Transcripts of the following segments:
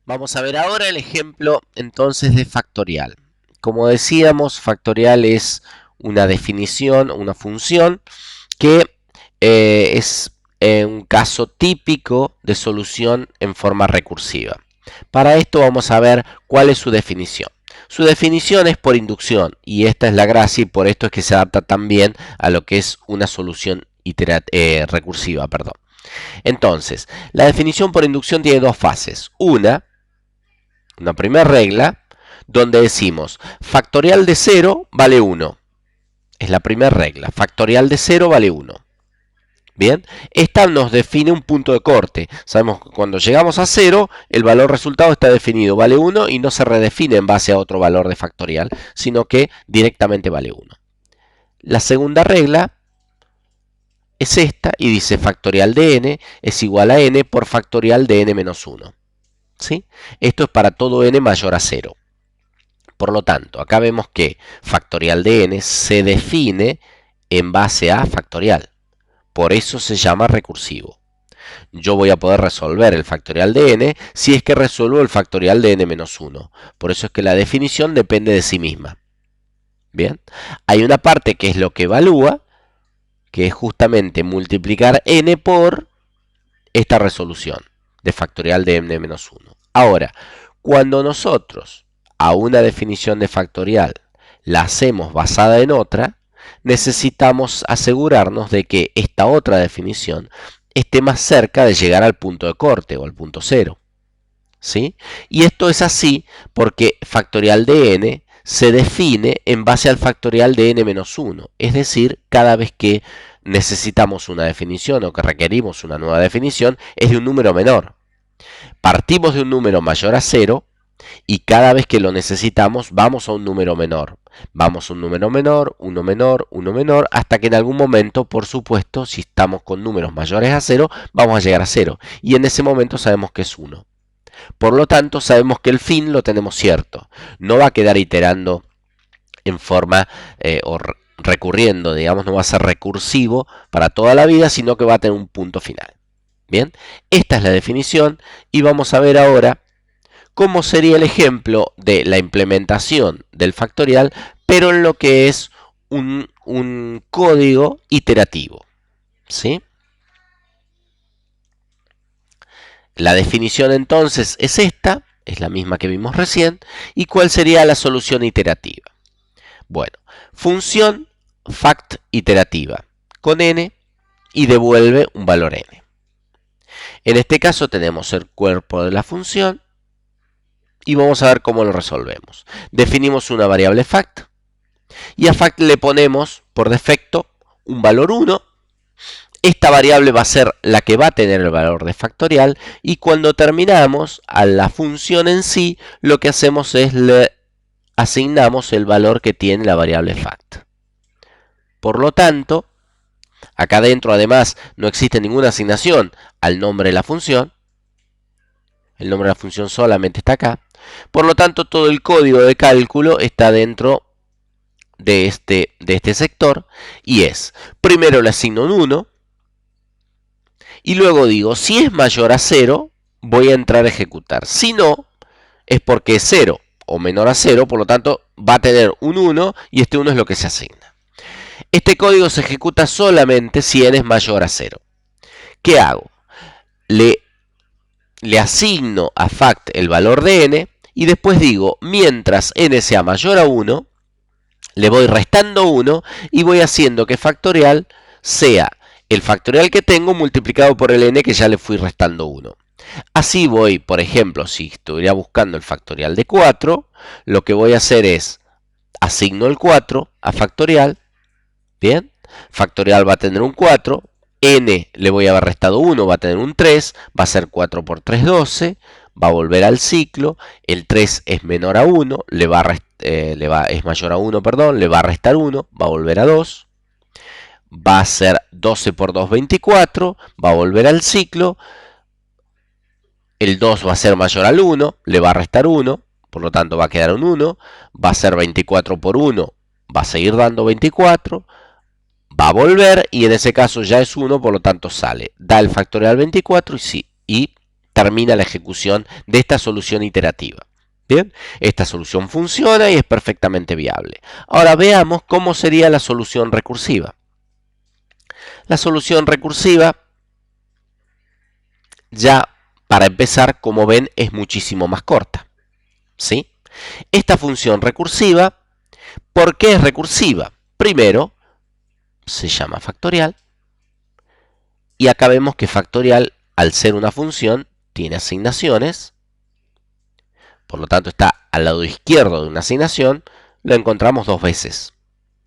Vamos a ver ahora el ejemplo entonces de factorial. Como decíamos, factorial es una definición, una función que es un caso típico de solución en forma recursiva. Para esto vamos a ver cuál es su definición. Su definición es por inducción y esta es la gracia y por esto es que se adapta también a lo que es una solución recursiva. Entonces, la definición por inducción tiene dos fases. Una primera regla, donde decimos factorial de 0 vale 1. Es la primera regla. Factorial de 0 vale 1. Bien, esta nos define un punto de corte. Sabemos que cuando llegamos a 0, el valor resultado está definido, vale 1 y no se redefine en base a otro valor de factorial, sino que directamente vale 1. La segunda regla es esta y dice factorial de n es igual a n por factorial de n menos 1. ¿Sí? Esto es para todo n mayor a 0. Por lo tanto, acá vemos que factorial de n se define en base a factorial. Por eso se llama recursivo. Yo voy a poder resolver el factorial de n si es que resuelvo el factorial de n menos 1. Por eso es que la definición depende de sí misma. Bien, hay una parte que es lo que evalúa, que es justamente multiplicar n por esta resolución de factorial de n menos 1. Ahora, cuando nosotros a una definición de factorial la hacemos basada en otra, necesitamos asegurarnos de que esta otra definición esté más cerca de llegar al punto de corte o al punto cero. ¿Sí? Y esto es así porque factorial de n se define en base al factorial de n menos 1. Es decir, cada vez que necesitamos una definición o que requerimos una nueva definición, es de un número menor. Partimos de un número mayor a 0 y cada vez que lo necesitamos vamos a un número menor. Vamos a un número menor, uno menor, uno menor, hasta que en algún momento, por supuesto, si estamos con números mayores a 0, vamos a llegar a 0. Y en ese momento sabemos que es 1. Por lo tanto, sabemos que el fin lo tenemos cierto. No va a quedar iterando en forma o recurriendo, digamos, no va a ser recursivo para toda la vida, sino que va a tener un punto final. Bien, esta es la definición y vamos a ver ahora cómo sería el ejemplo de la implementación del factorial, pero en lo que es un código iterativo. ¿Sí? La definición entonces es esta, es la misma que vimos recién, y cuál sería la solución iterativa. Bueno, función fact iterativa con n y devuelve un valor n. En este caso tenemos el cuerpo de la función y vamos a ver cómo lo resolvemos. Definimos una variable fact y a fact le ponemos por defecto un valor 1. Esta variable va a ser la que va a tener el valor de factorial y cuando terminamos a la función en sí, lo que hacemos es le asignamos el valor que tiene la variable fact. Por lo tanto, acá adentro además no existe ninguna asignación al nombre de la función. El nombre de la función solamente está acá. Por lo tanto, todo el código de cálculo está dentro de este sector y es, primero le asigno un 1 y luego digo, si es mayor a 0, voy a entrar a ejecutar. Si no, es porque es 0 o menor a 0, por lo tanto va a tener un 1 y este 1 es lo que se asigna. Este código se ejecuta solamente si n es mayor a 0. ¿Qué hago? Le asigno a fact el valor de n y después digo, mientras n sea mayor a 1, le voy restando 1 y voy haciendo que factorial sea el factorial que tengo multiplicado por el n que ya le fui restando 1. Así voy, por ejemplo, si estuviera buscando el factorial de 4, lo que voy a hacer es asigno el 4 a factorial. Bien, factorial va a tener un 4, n le voy a haber restado 1, va a tener un 3, va a ser 4 por 3, 12, va a volver al ciclo, el 3 es menor a 1, es mayor a 1, perdón, le va a restar 1, va a volver a 2, va a ser 12 por 2, 24, va a volver al ciclo, el 2 va a ser mayor al 1, le va a restar 1, por lo tanto va a quedar un 1, va a ser 24 por 1, va a seguir dando 24, va a volver y en ese caso ya es 1, por lo tanto sale. Da el factorial 24 y termina la ejecución de esta solución iterativa. Bien, esta solución funciona y es perfectamente viable. Ahora veamos cómo sería la solución recursiva. La solución recursiva, ya para empezar, como ven, es muchísimo más corta, ¿sí? Esta función recursiva, ¿por qué es recursiva? Primero, se llama factorial. Y acá vemos que factorial, al ser una función, tiene asignaciones. Por lo tanto, está al lado izquierdo de una asignación. Lo encontramos dos veces.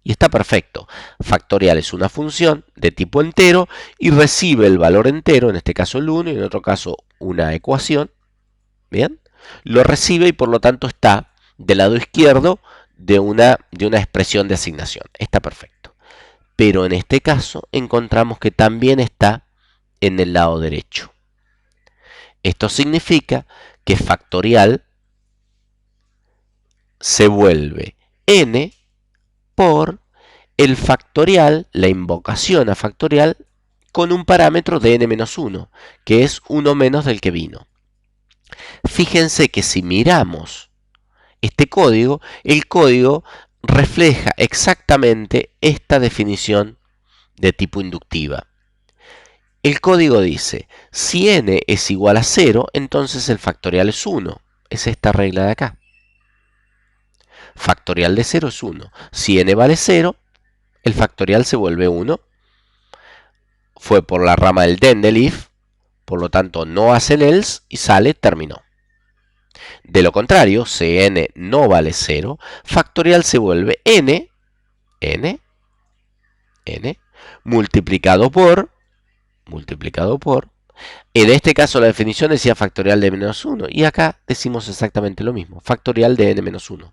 Y está perfecto. Factorial es una función de tipo entero y recibe el valor entero, en este caso el 1 y en otro caso una ecuación. ¿Bien? Lo recibe y por lo tanto está del lado izquierdo de una expresión de asignación. Está perfecto. Pero en este caso encontramos que también está en el lado derecho. Esto significa que factorial se vuelve n por el factorial, la invocación a factorial, con un parámetro de n-1, que es uno menos del que vino. Fíjense que si miramos este código, el código refleja exactamente esta definición de tipo inductiva. El código dice, si n es igual a 0, entonces el factorial es 1. Es esta regla de acá. Factorial de 0 es 1. Si n vale 0, el factorial se vuelve 1. Fue por la rama del then del if, por lo tanto no hace el else y sale terminó. De lo contrario, si n no vale 0, factorial se vuelve n multiplicado por, en este caso la definición decía factorial de menos 1 y acá decimos exactamente lo mismo, factorial de n-1.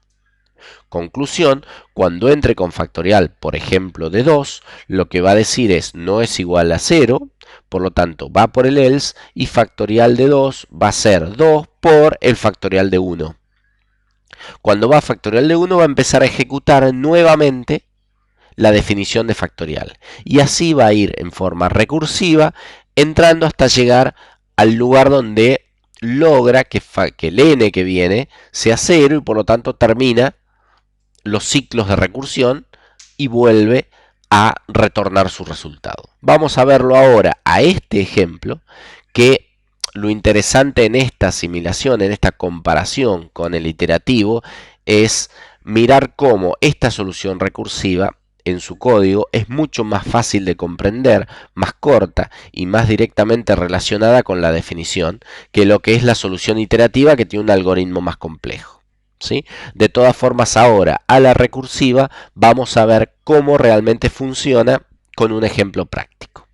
Conclusión, cuando entre con factorial, por ejemplo, de 2, lo que va a decir es no es igual a 0, por lo tanto va por el else y factorial de 2 va a ser 2 por el factorial de 1. Cuando va a factorial de 1 va a empezar a ejecutar nuevamente la definición de factorial. Y así va a ir en forma recursiva, entrando hasta llegar al lugar donde logra que el n que viene sea 0 y por lo tanto termina los ciclos de recursión y vuelve a retornar su resultado. Vamos a verlo ahora a este ejemplo, que lo interesante en esta asimilación, en esta comparación con el iterativo, es mirar cómo esta solución recursiva en su código es mucho más fácil de comprender, más corta y más directamente relacionada con la definición que lo que es la solución iterativa, que tiene un algoritmo más complejo. ¿Sí? De todas formas, ahora a la recursiva vamos a ver cómo realmente funciona con un ejemplo práctico.